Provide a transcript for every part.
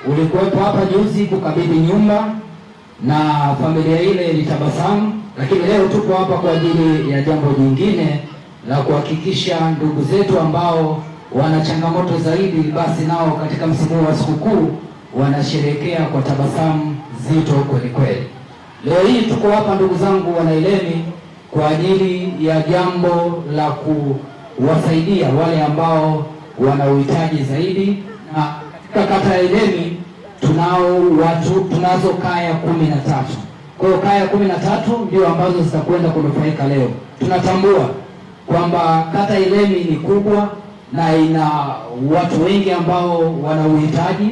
ulikuwepo hapa juzi kukabidhi nyumba na familia ile ilitabasamu, lakini leo tupo hapa kwa ajili ya jambo jingine la kuhakikisha ndugu zetu ambao wana changamoto zaidi, basi nao katika msimu wa sikukuu wanasherehekea kwa tabasamu zito kweli kweli. Leo hii tuko hapa ndugu zangu Wanailemi kwa ajili ya jambo la kuwasaidia wale ambao wana uhitaji zaidi, na katika kata ya Ilemi tunazo kaya 13. Kwa hiyo kaya 13 ndio ambazo zitakwenda kunufaika leo. Tunatambua kwamba kata Ilemi ni kubwa na ina watu wengi ambao wana uhitaji,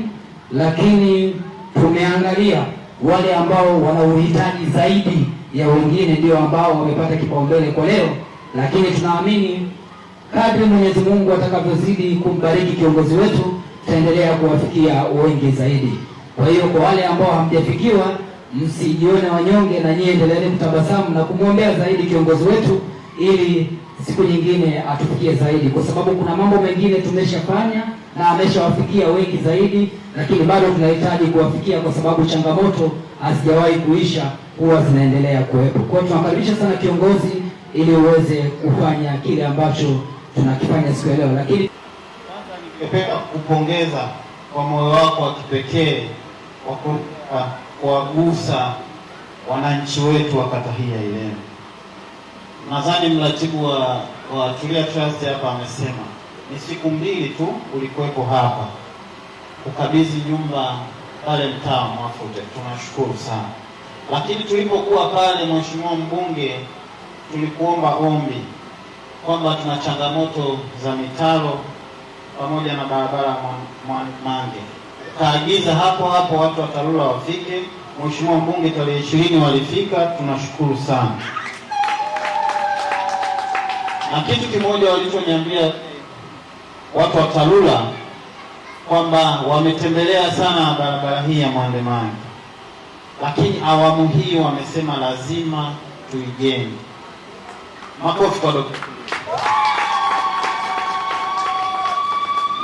lakini tumeangalia wale ambao wana uhitaji zaidi ya wengine ndio ambao wamepata kipaumbele kwa leo, lakini tunaamini kadri Mwenyezi Mungu atakavyozidi kumbariki kiongozi wetu tutaendelea kuwafikia wengi zaidi. Kwa hiyo kwa wale ambao hamjafikiwa, msijione wanyonge, na nyie endeleeni kutabasamu na kumwombea zaidi kiongozi wetu ili siku nyingine atufikie zaidi, kwa sababu kuna mambo mengine tumeshafanya na ameshawafikia wengi zaidi, lakini bado tunahitaji kuwafikia kwa sababu changamoto hazijawahi kuisha, huwa zinaendelea kuwepo. Kwa hiyo tunakaribisha sana kiongozi ili uweze kufanya kile ambacho tunakifanya siku ya leo. Lakini kwanza ningependa kupongeza kwa moyo wako wa kipekee wa kuwagusa wananchi wetu wa kata hii ya Ilemi. Nadhani mratibu wa Tulia Trust hapa amesema ni siku 2 tu ulikuwepo hapa kukabidhi nyumba pale mtaa Mwafute. Tunashukuru sana. Lakini tulipokuwa pale, mheshimiwa mbunge, tulikuomba ombi kwamba tuna changamoto za mitaro pamoja na barabara Mange. Kaagiza hapo hapo watu wa TARURA wafike. Mheshimiwa mbunge, tarehe 20 walifika. Tunashukuru sana. Na kitu kimoja walichoniambia watu wa TARURA kwamba wametembelea sana barabara hii ya Mange, lakini awamu hii wamesema lazima tuijenge. Makofi kwa Dr.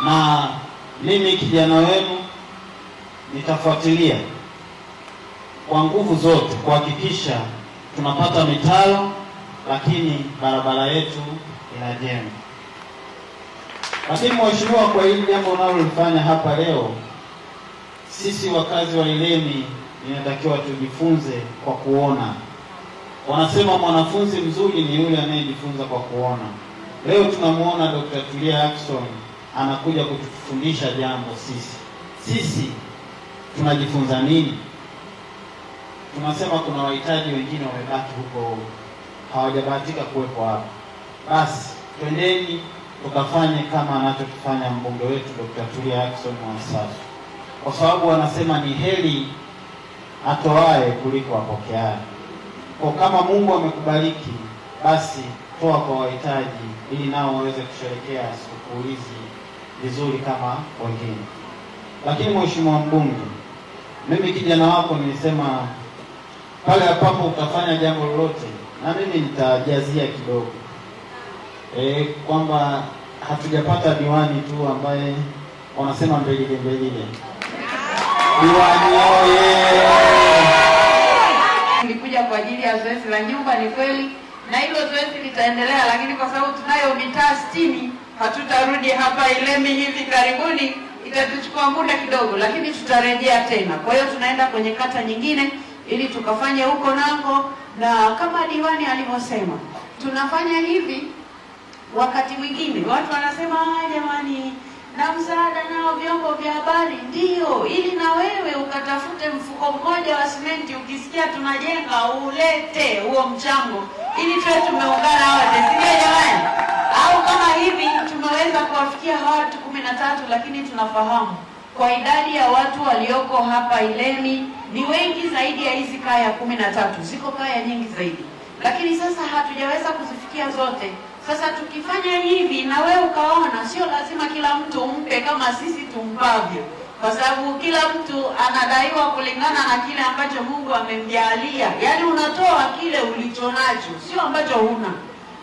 Na mimi kijana wenu nitafuatilia kwa nguvu zote kuhakikisha tunapata mitaro, lakini barabara yetu inajengwa. Lakini mheshimiwa, kwa hili jambo unalolifanya hapa leo, sisi wakazi wa Ilemi inatakiwa tujifunze kwa kuona. Wanasema mwanafunzi mzuri ni yule anayejifunza kwa kuona. Leo tunamuona Dr. Tulia Ackson anakuja kutufundisha jambo. Sisi tunajifunza nini? Tunasema kuna wahitaji wengine wamebaki huko, hawajabahatika kuwepo hapa. Basi twendeni tukafanye kama anachokifanya mbunge wetu Dr. Tulia Ackson Mwansasu, kwa sababu wanasema ni heri atoae kuliko apokeaye. Kwa kama Mungu amekubariki, basi toa kwa wahitaji ili nao waweze kusherehekea siku hizi vizuri kama wengine. Lakini mheshimiwa mbunge, mimi kijana wako nilisema pale hapo utafanya jambo lolote na mimi nitajazia kidogo. Kwamba hatujapata diwani tu ambaye wanasema mbelile. Diwani oye! Nilikuja kwa ajili ya zoezi la nyumba, ni kweli, na hilo zoezi litaendelea, lakini kwa sababu tunayo mitaa 60 hatutarudi hapa Ilemi hivi karibuni, itatuchukua muda kidogo, lakini tutarejea tena. Kwa hiyo tunaenda kwenye kata nyingine ili tukafanye huko nako, na kama diwani alivyosema tunafanya hivi. Wakati mwingine watu wanasema jamani, na msaada nao vyombo vya habari, ndio, ili na wewe ukatafute mfuko mmoja wa simenti, ukisikia tunajenga ulete huo mchango ili tuwe tumeungana wote, sio jamani? Au kama hivi tumeweza kuwafikia watu 13, lakini tunafahamu kwa idadi ya watu walioko hapa Ilemi ni wengi zaidi ya hizi kaya 13. Ziko kaya nyingi zaidi, lakini sasa hatujaweza kuzifikia zote. Sasa tukifanya hivi na wewe ukaona, sio lazima kila mtu umpe kama sisi tumpavyo, kwa sababu kila mtu anadaiwa kulingana na kile ambacho Mungu amemjalia. Yaani unatoa kile ulichonacho, sio ambacho huna.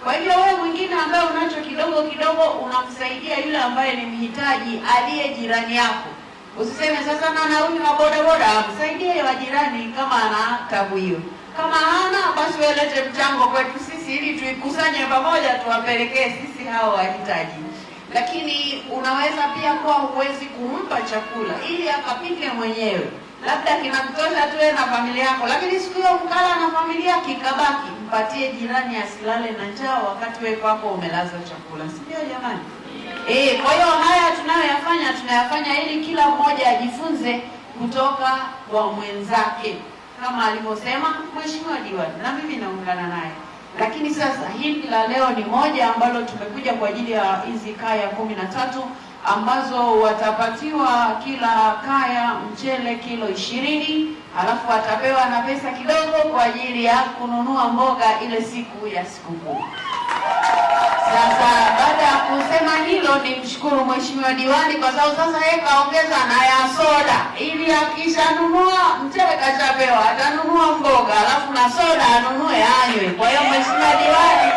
Kwa hivyo wewe mwingine ambaye unacho kidogo kidogo unamsaidia yule ambaye ni mhitaji aliye jirani yako. Usiseme sasa na narudi na bodaboda, msaidie wa jirani kama ana tabu hiyo. Kama hana basi welete mchango kwetu sisi ili tuikusanye pamoja tuwapelekee sisi hao wahitaji. Lakini unaweza pia kuwa huwezi kumpa chakula ili akapike mwenyewe. Labda kinamtosha tu na familia yako, lakini siku hiyo mkala na familia kikabaki, mpatie jirani asilale na njaa wakati wewe kwako umelaza chakula. Si ndio jamani? Kwa hiyo haya tunayafanya ili kila mmoja ajifunze kutoka kwa mwenzake. Kama alivyosema Mheshimiwa Diwani, na mimi naungana naye. Lakini sasa hili la leo ni moja ambalo tumekuja kwa ajili ya hizi kaya 13 ambazo watapatiwa kila kaya mchele kilo 20, alafu watapewa na pesa kidogo kwa ajili ya kununua mboga ile siku ya sikukuu. Sasa baada ya kusema hilo, ni mshukuru Mheshimiwa Diwani kwa sababu sasa yeye kaongeza na ya soda, ili akishanunua mchele kachapewa atanunua mboga alafu na soda anunue anywe. Kwa hiyo Mheshimiwa Diwani,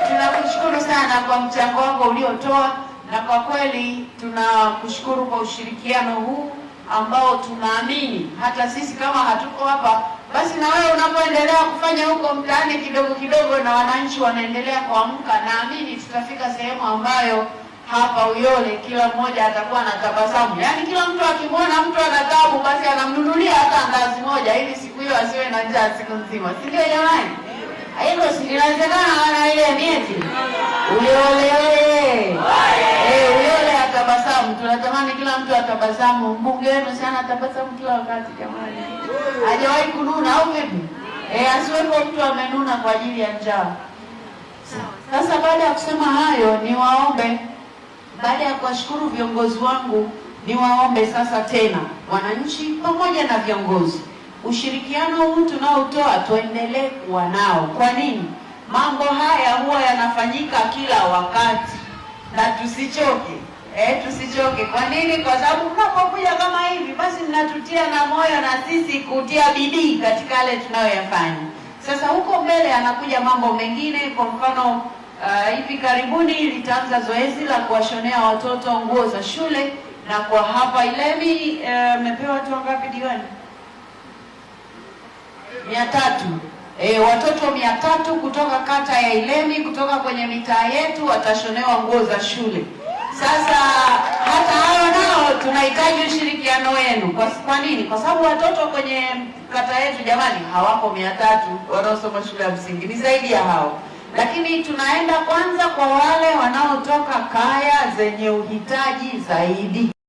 tunakushukuru sana kwa mchango wako uliotoa, na kwa kweli tunakushukuru kwa ushirikiano huu ambao tunaamini hata sisi kama hatuko hapa, basi na wewe unapoendelea kufanya huko mtaani kidogo kidogo na wananchi wanaendelea kuamka, naamini tutafika sehemu ambayo hapa Uyole kila mmoja atakuwa na tabasamu. Yaani kila mtu akimwona mtu ana taabu basi anamnunulia hata andazi moja ili siku hiyo asiwe na njaa siku nzima. Si ndio jamani? Hilo si linawezekana wana ile miezi. Uyole Uyole atabasamu. Tunatamani kila mtu atabasamu. Mbunge wenu sana atabasamu kila wakati jamani. Hajawahi kununa au vipi? Asiwepo mtu amenuna kwa ajili ya njaa. Sasa baada ya kusema hayo, niwaombe, baada ya kuwashukuru viongozi wangu, niwaombe sasa tena wananchi pamoja na viongozi, ushirikiano huu tunaotoa tuendelee kuwa nao. Kwa nini? Mambo haya huwa yanafanyika kila wakati na tusichoke. Tusichoke. Kwa nini? Kwa sababu mnapokuja kama hivi basi mnatutia na moyo na sisi kutia bidii katika yale tunayoyafanya. Sasa huko mbele anakuja mambo mengine. Kwa mfano hivi karibuni litaanza zoezi la kuwashonea watoto nguo za shule, na kwa hapa Ilemi mepewa watu wangapi Diwani? 300. Watoto 300 kutoka kata ya Ilemi, kutoka kwenye mitaa yetu watashonewa nguo za shule. Sasa hata hao nao tunahitaji ushirikiano wenu. Kwa nini? Kwa sababu watoto kwenye kata yetu jamani hawako 300 wanaosoma shule ya msingi, ni zaidi ya hao. Lakini tunaenda kwanza kwa wale wanaotoka kaya zenye uhitaji zaidi.